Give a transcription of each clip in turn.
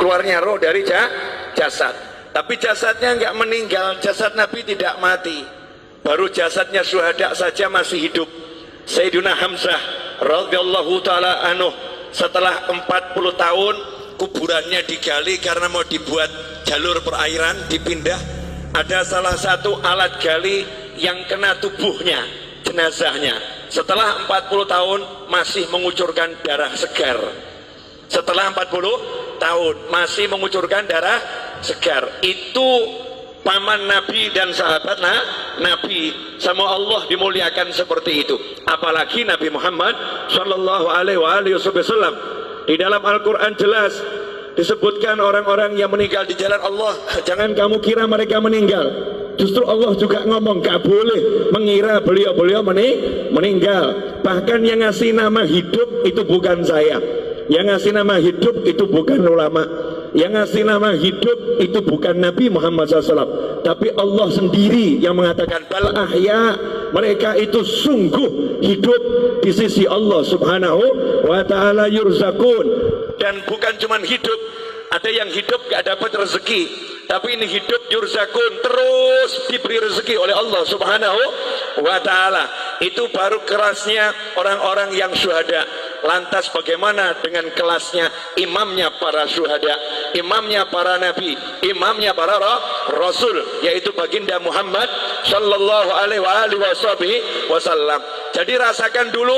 keluarnya roh dari jasad. Tapi jasadnya nggak meninggal, jasad Nabi tidak mati. Baru jasadnya syuhada saja masih hidup. Sayyidina Hamzah radhiyallahu taala anhu setelah 40 tahun kuburannya digali karena mau dibuat jalur perairan, dipindah. Ada salah satu alat gali yang kena tubuhnya, jenazahnya. Setelah 40 tahun masih mengucurkan darah segar. Setelah 40 tahun masih mengucurkan darah segar. Itu paman Nabi dan sahabat Nabi. Sama Allah dimuliakan seperti itu. Apalagi Nabi Muhammad sallallahu alaihi wasallam. Di dalam Al-Quran jelas disebutkan orang-orang yang meninggal di jalan Allah. Jangan kamu kira mereka meninggal. Justru Allah juga ngomong gak boleh mengira beliau-beliau meninggal. Bahkan yang ngasih nama hidup itu bukan saya. Yang ngasih nama hidup itu bukan ulama. Yang ngasih nama hidup itu bukan Nabi Muhammad SAW, tapi Allah sendiri yang mengatakan bal ahya, mereka itu sungguh hidup di sisi Allah subhanahu wa ta'ala yurzakun. Dan bukan cuma hidup, ada yang hidup gak dapat rezeki, tapi ini hidup yurzakun, terus diberi rezeki oleh Allah subhanahu wa ta'ala. Itu baru kerasnya orang-orang yang syuhada. Lantas bagaimana dengan kelasnya imamnya para syuhada, imamnya para nabi, imamnya para rasul, yaitu baginda Muhammad sallallahu alaihi wasallam. Jadi rasakan dulu,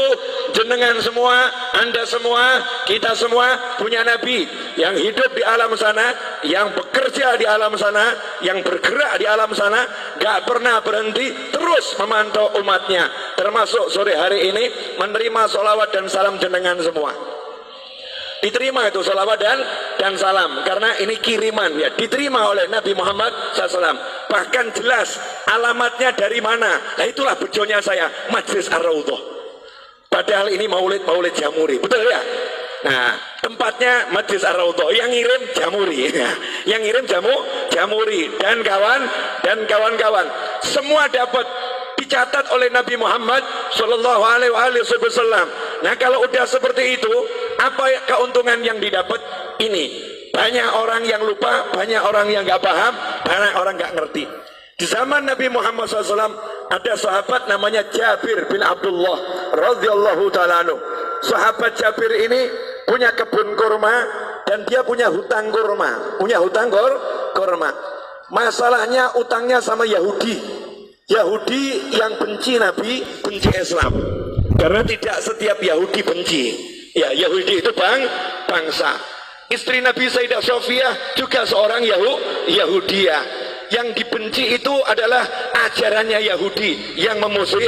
jenengan semua, anda semua, kita semua punya nabi yang hidup di alam sana, yang bekerja di alam sana, yang bergerak di alam sana, gak pernah berhenti, terus memantau umatnya. Termasuk sore hari ini menerima sholawat dan salam jenengan semua. Diterima itu sholawat dan salam, karena ini kiriman ya, diterima oleh Nabi Muhammad SAW. Bahkan jelas alamatnya dari mana. Nah itulah bejonya saya, Majlis Ar-Raudhah. Padahal ini maulid Jamuri, betul ya? Nah tempatnya Majlis Ar-Raudhah, yang ngirim Jamuri, yang ngirim Jamuri dan kawan-kawan semua dapat dicatat oleh Nabi Muhammad Shallallahu Alaihi Wasallam. Nah kalau udah seperti itu, apa keuntungan yang didapat? Ini banyak orang yang lupa, banyak orang yang nggak paham, banyak orang nggak ngerti. Di zaman Nabi Muhammad SAW ada sahabat namanya Jabir bin Abdullah radhiyallahu taala anhu. Sahabat Jabir ini punya kebun kurma dan dia punya hutang kurma, kurma. Masalahnya utangnya sama Yahudi yang benci Nabi, benci Islam. Karena tidak setiap Yahudi benci. Ya, Yahudi itu bangsa. Istri Nabi Sayyidah Sofiyah juga seorang Yahudiyah. Yang dibenci itu adalah ajarannya Yahudi yang memusuhi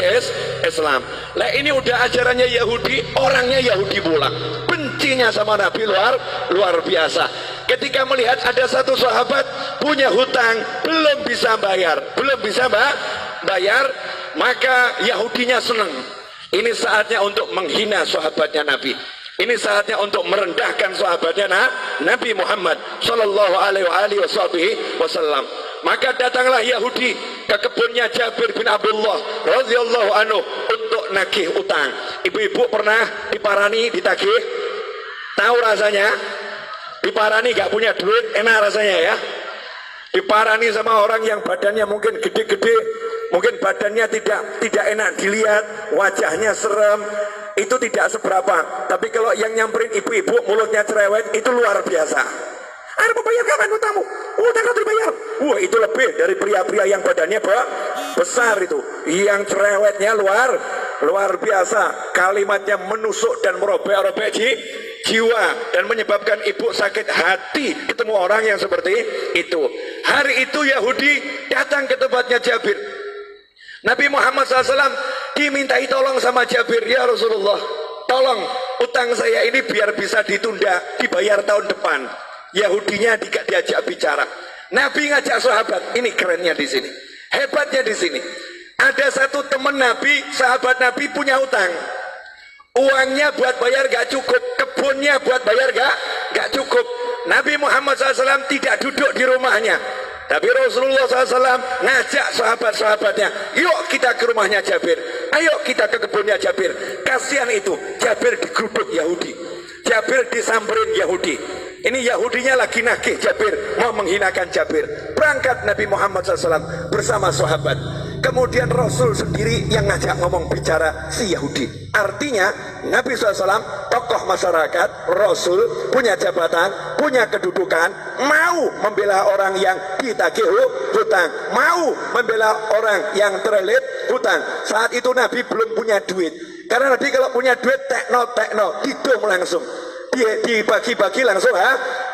Islam. Lah ini udah ajarannya Yahudi, orangnya Yahudi pula. Bencinya sama Nabi luar biasa. Ketika melihat ada satu sahabat punya hutang, belum bisa bayar, maka Yahudinya senang. Ini saatnya untuk menghina sahabatnya Nabi. Ini saatnya untuk merendahkan sahabatnya Nabi Muhammad Sallallahu Alaihi Wasallam. Maka datanglah Yahudi ke kebunnya Jabir bin Abdullah radhiyallahu anhu untuk nagih utang. Ibu-ibu pernah diparani, ditagih? Tahu rasanya? Diparani gak punya duit, enak rasanya ya. Diparani sama orang yang badannya mungkin gede-gede, mungkin badannya tidak enak dilihat, wajahnya serem, itu tidak seberapa. Tapi kalau yang nyamperin ibu-ibu mulutnya cerewet, itu luar biasa. Ada membayar kapan utangmu? Utang harus dibayar. Wah itu lebih dari pria-pria yang badannya besar itu. Yang cerewetnya luar biasa. Kalimatnya menusuk dan merobek-robek jiwa dan menyebabkan ibu sakit hati ketemu orang yang seperti itu. Hari itu Yahudi datang ke tempatnya Jabir. Nabi Muhammad SAW dimintai tolong sama Jabir, ya Rasulullah, tolong utang saya ini biar bisa ditunda, dibayar tahun depan. Yahudinya diajak bicara. Nabi ngajak sahabat. Ini kerennya di sini, hebatnya di sini. Ada satu teman Nabi, sahabat Nabi punya utang. Uangnya buat bayar gak cukup, kebunnya buat bayar gak cukup. Nabi Muhammad SAW tidak duduk di rumahnya, tapi Rasulullah SAW ngajak sahabat-sahabatnya, yuk kita ke rumahnya Jabir, ayo kita ke kebunnya Jabir. Kasihan itu, Jabir digeruduk Yahudi, Jabir disamperin Yahudi. Ini Yahudinya lagi nagih Jabir, mau menghinakan Jabir. Berangkat Nabi Muhammad SAW bersama sahabat. Kemudian Rasul sendiri yang ngajak ngomong bicara si Yahudi. Artinya Nabi SAW tokoh masyarakat, Rasul punya jabatan, punya kedudukan, mau membela orang yang ditagih hutang, mau membela orang yang terlilit hutang. Saat itu Nabi belum punya duit, karena Nabi kalau punya duit tekno hidung langsung dibagi-bagi langsung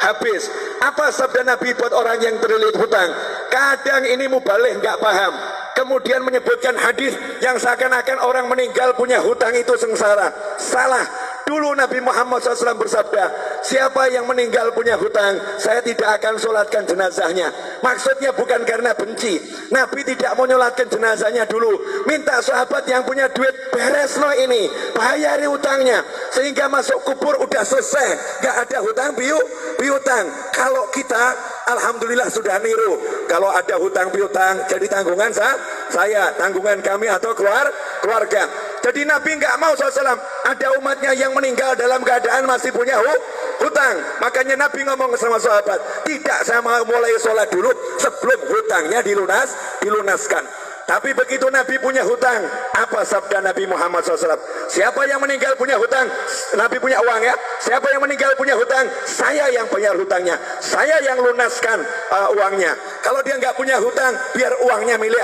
habis. Apa sabda Nabi buat orang yang terlilit hutang? Kadang ini mubalih nggak paham, kemudian menyebutkan hadis yang seakan-akan orang meninggal punya hutang itu sengsara. Salah. Dulu Nabi Muhammad SAW bersabda, siapa yang meninggal punya hutang, saya tidak akan sholatkan jenazahnya. Maksudnya bukan karena benci. Nabi tidak mau nyolatkan jenazahnya dulu, minta sahabat yang punya duit, beres no ini, bayari hutangnya, sehingga masuk kubur udah selesai, gak ada hutang piutang. Kalau kita alhamdulillah sudah niru, kalau ada hutang piutang jadi tanggungan saya, tanggungan kami atau keluarga. Jadi Nabi nggak mau SAW ada umatnya yang meninggal dalam keadaan masih punya hutang. Makanya Nabi ngomong sama sahabat, tidak, saya mau mulai sholat dulu sebelum hutangnya dilunaskan. Tapi begitu Nabi punya hutang, apa sabda Nabi Muhammad SAW? Siapa yang meninggal punya hutang? Nabi punya uang ya. Siapa yang meninggal punya hutang? Saya yang bayar hutangnya, saya yang lunaskan uangnya. Kalau dia nggak punya hutang, biar uangnya milik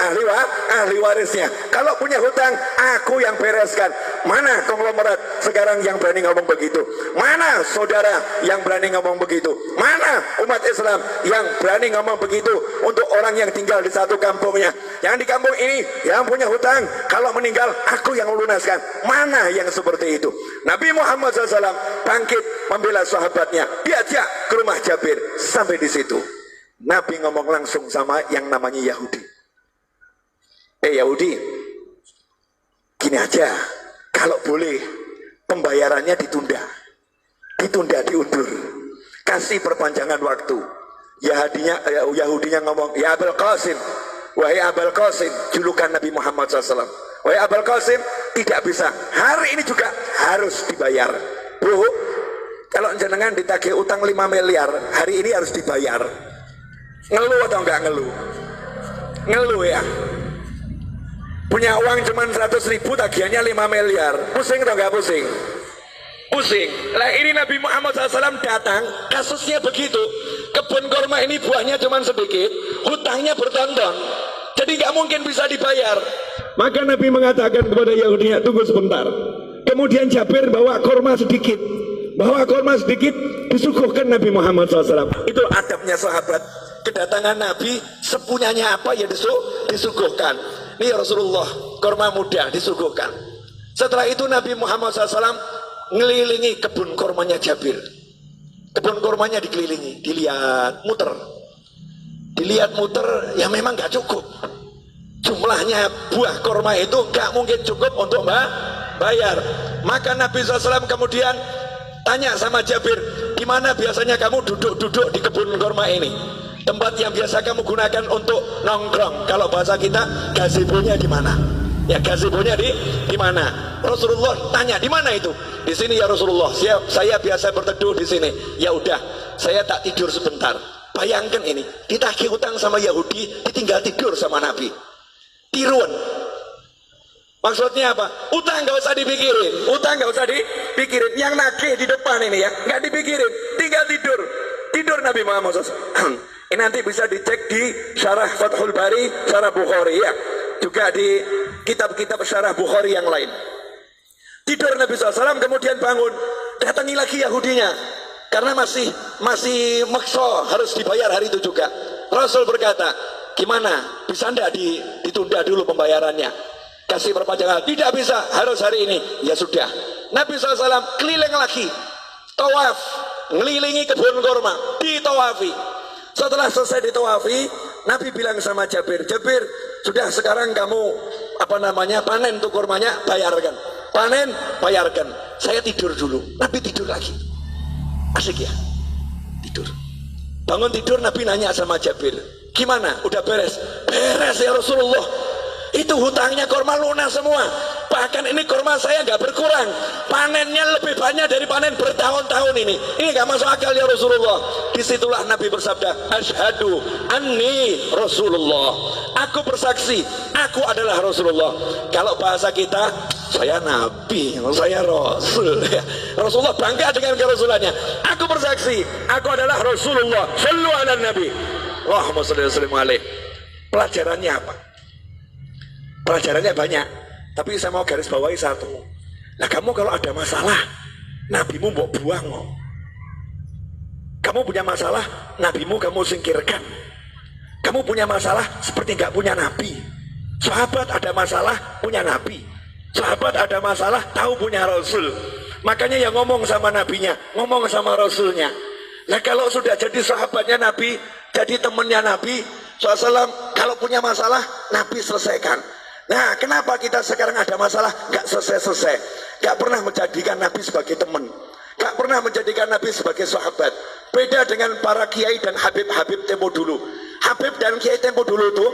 ahli warisnya. Kalau punya hutang, aku yang bereskan. Mana konglomerat sekarang yang berani ngomong begitu? Mana saudara yang berani ngomong begitu? Mana umat Islam yang berani ngomong begitu untuk orang yang tinggal di satu kampungnya? Yang di kampung ini yang punya hutang, kalau meninggal aku yang lunaskan. Mana yang seperti itu? Nabi Muhammad SAW bangkit membela sahabatnya, diajak ke rumah Jabir. Sampai di situ Nabi ngomong langsung sama yang namanya Yahudi. Yahudi, gini aja, kalau boleh pembayarannya ditunda, diundur, kasih perpanjangan waktu. Yahudinya ngomong, ya Abul Qasim, wahai Abul Qasim, julukan Nabi Muhammad SAW, wahai Abul Qasim, tidak bisa, hari ini juga harus dibayar. Bro, kalau jenengan ditagih utang 5 miliar, hari ini harus dibayar. Ngeluh atau enggak ngeluh? Ngeluh ya. Punya uang cuma 100.000, tagihannya 5 miliar. Pusing atau enggak pusing? Pusing. Lah ini Nabi Muhammad SAW datang, kasusnya begitu. Kebun kurma ini buahnya cuma sedikit, hutangnya bertonton, jadi nggak mungkin bisa dibayar. Maka Nabi mengatakan kepada Yahudi, tunggu sebentar. Kemudian Jabir bawa kurma sedikit, disuguhkan Nabi Muhammad SAW. Itu adabnya sahabat. Kedatangan Nabi, sepunyanya apa ya disuguhkan. Ini Rasulullah, kurma muda disuguhkan. Setelah itu Nabi Muhammad SAW ngelilingi kebun kurmanya Jabir. Kebun kurmanya dikelilingi, dilihat muter, ya memang nggak cukup. Jumlahnya buah kurma itu nggak mungkin cukup untuk bayar. Maka Nabi SAW kemudian tanya sama Jabir, di mana biasanya kamu duduk-duduk di kebun kurma ini? Tempat yang biasa kamu gunakan untuk nongkrong. Kalau bahasa kita, gazebonya di mana? Ya, gazebonya di mana? Rasulullah tanya, di mana itu? Di sini ya Rasulullah. Saya biasa berteduh di sini. Ya udah, saya tak tidur sebentar. Bayangkan ini, ditagih utang sama Yahudi, ditinggal tidur sama Nabi. Tiruan. Maksudnya apa? Utang nggak usah dipikirin. Yang nagih di depan ini ya, nggak dipikirin. Tinggal tidur Nabi Muhammad SAW. Ini nanti bisa dicek di Syarah Fathul Bari, Syarah Bukhari ya. Juga di kitab-kitab Syarah Bukhari yang lain. Tidur Nabi SAW, kemudian bangun, datangi lagi Yahudinya, karena masih maksa harus dibayar hari itu juga. Rasul berkata, gimana, bisa enggak ditunda dulu pembayarannya, kasih perpanjangan? Tidak bisa, harus hari ini. Ya sudah, Nabi SAW keliling lagi, tawaf, ngelilingi kebun kurma, ditawafi. Setelah selesai ditawafi, Nabi bilang sama Jabir, sudah sekarang kamu panen tuh kurmanya, bayarkan. Panen, bayarkan. Saya tidur dulu. Nabi tidur lagi. Asik ya? Tidur. Bangun tidur, Nabi nanya sama Jabir, gimana? Udah beres? Beres ya Rasulullah. itu hutangnya kurma lunas semua. Bahkan ini kurma saya nggak berkurang, panennya lebih banyak dari panen bertahun-tahun ini nggak masuk akal ya Rasulullah. Disitulah Nabi bersabda, asyhadu anni Rasulullah, aku bersaksi aku adalah Rasulullah. Kalau bahasa kita, saya Nabi, saya Rasul. Rasulullah bangga dengan kerasulannya. Aku bersaksi aku adalah Rasulullah. Shallu ala Nabi, Allahumma shalli alaihi. Pelajarannya apa? Pelajarannya banyak, tapi saya mau garis bawahi satu. Nah, kamu kalau ada masalah, nabimu mau buang. Kamu punya masalah, nabimu kamu singkirkan. Kamu punya masalah seperti nggak punya nabi. Sahabat ada masalah punya nabi. Sahabat ada masalah tahu punya rasul. Makanya yang ngomong sama nabinya, ngomong sama rasulnya. Nah, kalau sudah jadi sahabatnya nabi, jadi temannya nabi SAW, kalau punya masalah nabi selesaikan. Nah, kenapa kita sekarang ada masalah nggak selesai-selesai, nggak pernah menjadikan Nabi sebagai teman, nggak pernah menjadikan Nabi sebagai sahabat. Beda dengan para kiai dan habib-habib tempo dulu. Habib dan kiai tempo dulu itu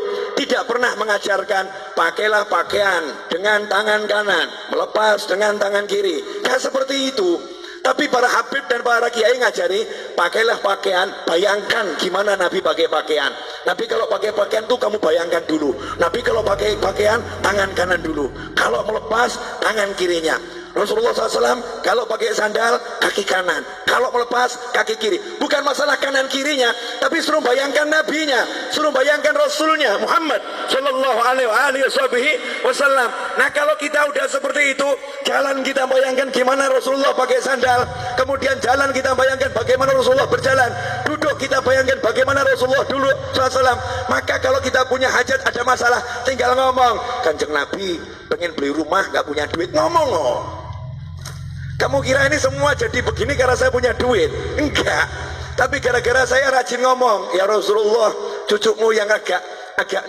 tidak pernah mengajarkan pakailah pakaian dengan tangan kanan, melepas dengan tangan kiri. Nggak seperti itu. Tapi para habib dan para kiai ngajari pakailah pakaian, bayangkan gimana Nabi pakai pakaian. Nabi kalau pakai pakaian tuh kamu bayangkan dulu. Nabi kalau pakai pakaian tangan kanan dulu, kalau melepas tangan kirinya. Rasulullah SAW kalau pakai sandal kaki kanan, kalau melepas kaki kiri. Bukan masalah kanan kirinya, tapi suruh bayangkan nabinya, suruh bayangkan rasulnya Muhammad Shallallahu Alaihi Wasallam. Nah, kalau kita udah seperti itu, jalan kita bayangkan gimana Rasulullah pakai sandal, kemudian jalan kita bayangkan bagaimana Rasulullah berjalan, duduk kita bayangkan bagaimana Rasulullah dulu SAW. Maka kalau kita punya hajat, ada masalah, tinggal ngomong, Kanjeng Nabi pengen beli rumah nggak punya duit, ngomong loh. Kamu kira ini semua jadi begini karena saya punya duit? Enggak. Tapi gara-gara saya rajin ngomong, ya Rasulullah, cucumu yang agak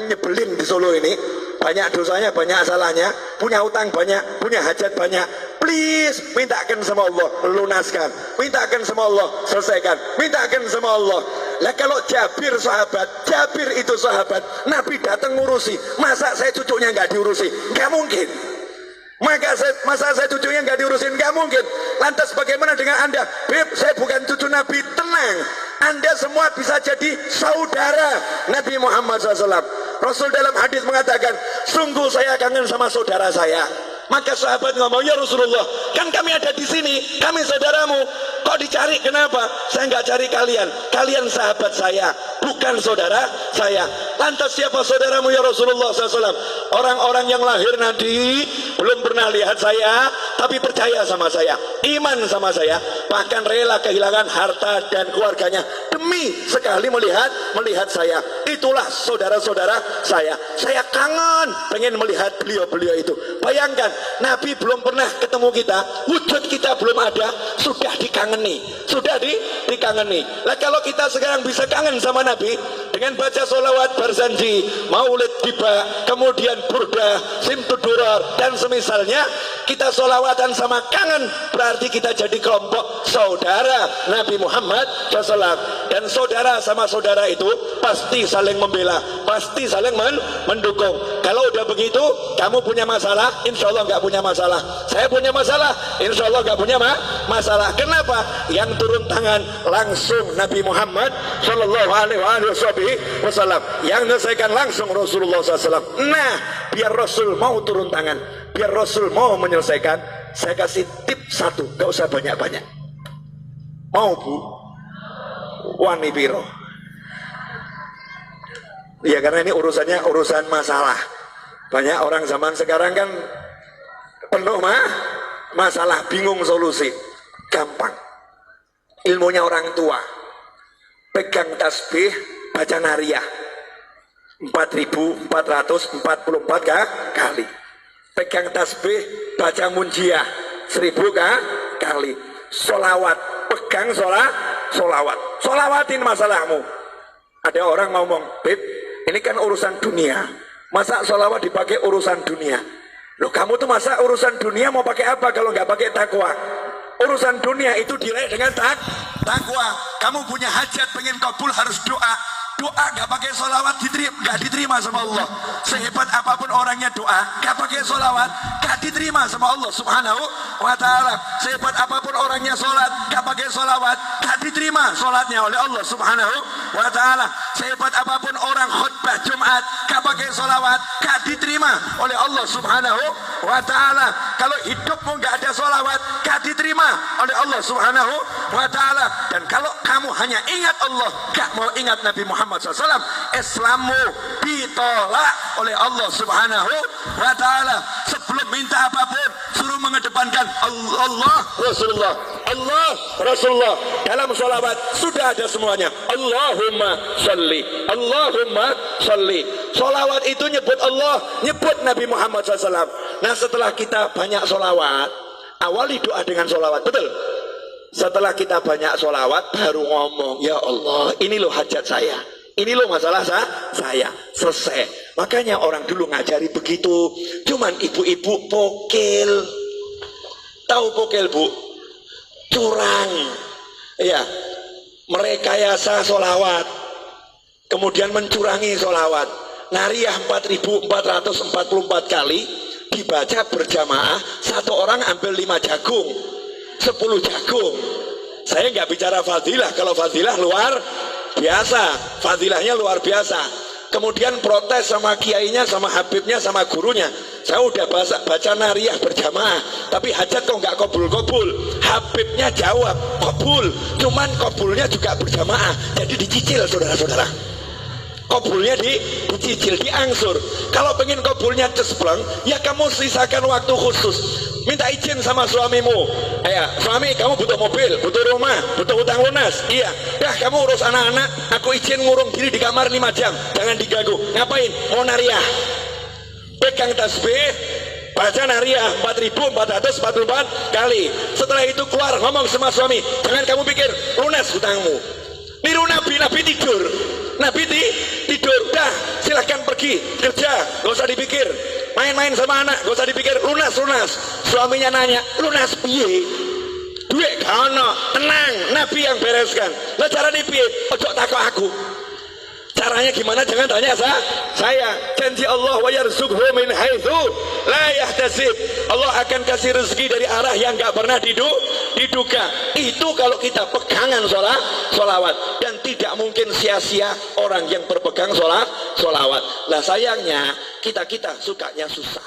nyebelin di Solo ini, banyak dosanya, banyak salahnya, punya utang banyak, punya hajat banyak. Please, mintakan sama Allah, lunaskan. Mintakan sama Allah, selesaikan. Mintakan sama Allah. Lah kalau Jabir sahabat, Jabir itu sahabat, Nabi datang ngurusi. Masa saya cucunya nggak diurusi? Nggak mungkin. Masa saya cucunya nggak diurusin? Nggak mungkin. Lantas bagaimana dengan Anda? Beb, saya bukan cucu Nabi. Tenang, Anda semua bisa jadi saudara Nabi Muhammad SAW. Rasul dalam hadis mengatakan, sungguh saya kangen sama saudara saya. Maka sahabat ngomong, ya Rasulullah, kan kami ada di sini, kami saudaramu, kok dicari? Kenapa? Saya nggak cari kalian, kalian sahabat saya, bukan saudara saya. Lantas siapa saudaramu ya Rasulullah SAW? Orang-orang yang lahir nanti belum pernah lihat saya, tapi percaya sama saya, iman sama saya, bahkan rela kehilangan harta dan keluarganya demi sekali melihat saya. Itulah saudara-saudara saya. Saya kangen pengen melihat beliau-beliau itu. Bayangkan, Nabi belum pernah ketemu kita, wujud kita belum ada, sudah dikangeni, dikangeni. Lah kalau kita sekarang bisa kangen sama Nabi dengan baca sholawat berjanji, maulid tiba, kemudian burda, simtudurar dan semisalnya, kita sholawatan sama kangen, berarti kita jadi kelompok saudara Nabi Muhammad SAW. Dan saudara sama saudara itu pasti saling membela, pasti saling mendukung. Kalau udah begitu, kamu punya masalah, insya Allah nggak punya masalah. Saya punya masalah, insya Allah nggak punya masalah. Kenapa? Yang turun tangan langsung Nabi Muhammad Shallallahu Alaihi Wasallam, yang menyelesaikan langsung Rasulullah SAW. Nah, biar Rasul mau turun tangan, biar Rasul mau menyelesaikan, saya kasih tip satu, gak usah banyak-banyak. Mau Bu? Wani biro. Ya karena ini urusannya urusan masalah. Banyak orang zaman sekarang kan penuh masalah, bingung solusi. Gampang. Ilmunya orang tua. Pegang tasbih, baca nariyah 4.444 kali. Pegang tasbih, baca munjiah 1.000 kali. Solawat, pegang solawat. Solawatin masalahmu. Ada orang ngomong, Beb, ini kan urusan dunia. Masa solawat dipakai urusan dunia? Loh, kamu tuh masa urusan dunia mau pakai apa kalau nggak pakai takwa? Urusan dunia itu diraih dengan takwa. Kamu punya hajat pengen kabul harus doa. Doa nggak pakai sholawat nggak diterima sama Allah. Sehebat apapun orangnya doa nggak pakai sholawat nggak diterima sama Allah Subhanahu wa Ta'ala. Sehebat apapun orangnya sholat nggak pakai sholawat nggak diterima sholatnya oleh Allah Subhanahu wa Ta'ala. Sehebat apapun orang khutbah Jumat nggak pakai sholawat nggak diterima oleh Allah Subhanahu wa Ta'ala. Kalau hidupmu nggak ada sholawat nggak diterima oleh Allah Subhanahu wa Ta'ala. Dan kalau kamu hanya ingat Allah nggak mau ingat Nabi Muhammad SAW, Islammu ditolak oleh Allah Subhanahu wa Ta'ala. Sebelum minta apapun suruh mengedepankan Allah Rasulullah, Allah Rasulullah. Dalam sholawat sudah ada semuanya. Allahumma sholli, Allahumma sholli. Sholawat itu nyebut Allah, nyebut Nabi Muhammad SAW. Nah setelah kita banyak sholawat, awali doa dengan sholawat, betul? Setelah kita banyak sholawat baru ngomong, ya Allah ini loh hajat saya, ini loh masalah saya, selesai. Makanya orang dulu ngajari begitu. Cuman ibu-ibu pokil. Tahu pokil bu? Curang. Ya, merekayasa sholawat, kemudian mencurangi sholawat. Nariyah 4.444 kali dibaca berjamaah, satu orang ambil 5 jagung, 10 jagung. Saya nggak bicara fadilah. Kalau fadilah luar biasa, fadilahnya luar biasa. Kemudian protes sama kiainya, sama habibnya, sama gurunya. Saya udah baca nariyah berjamaah, tapi hajat kok nggak kabul-kabul. Habibnya jawab kabul, cuman kabulnya juga berjamaah, jadi dicicil saudara-saudara. Kabulnya dicicil, diangsur. Kalau pengen kabulnya cespleng, ya kamu sisakan waktu khusus. Minta izin sama suamimu. Ya, suami kamu butuh mobil, butuh rumah, butuh utang lunas. Iya, dah kamu urus anak-anak, aku izin ngurung diri di kamar 5 jam. Jangan diganggu. Ngapain? Mau nariyah. Pegang tasbih, baca nariyah 4.444 kali. Setelah itu keluar ngomong sama suami, jangan kamu pikir lunas hutangmu. Niru Nabi tidur. Nabi tidur, dah silahkan pergi kerja, gak usah dipikir. Main-main sama anak, gak usah dipikir, lunas. Suaminya nanya, lunas piye? Duit kono, tenang, Nabi yang bereskan. Lah caranya piye? Ojo takut aku. Caranya gimana? Jangan tanya saya. Janji Allah wa yarzuqhu min haitsu la yahtasib. Allah akan kasih rezeki dari arah yang enggak pernah diduga. Itu kalau kita pegangan sholawat. Dan tidak mungkin sia-sia orang yang berpegang sholawat. Lah sayangnya kita sukanya susah.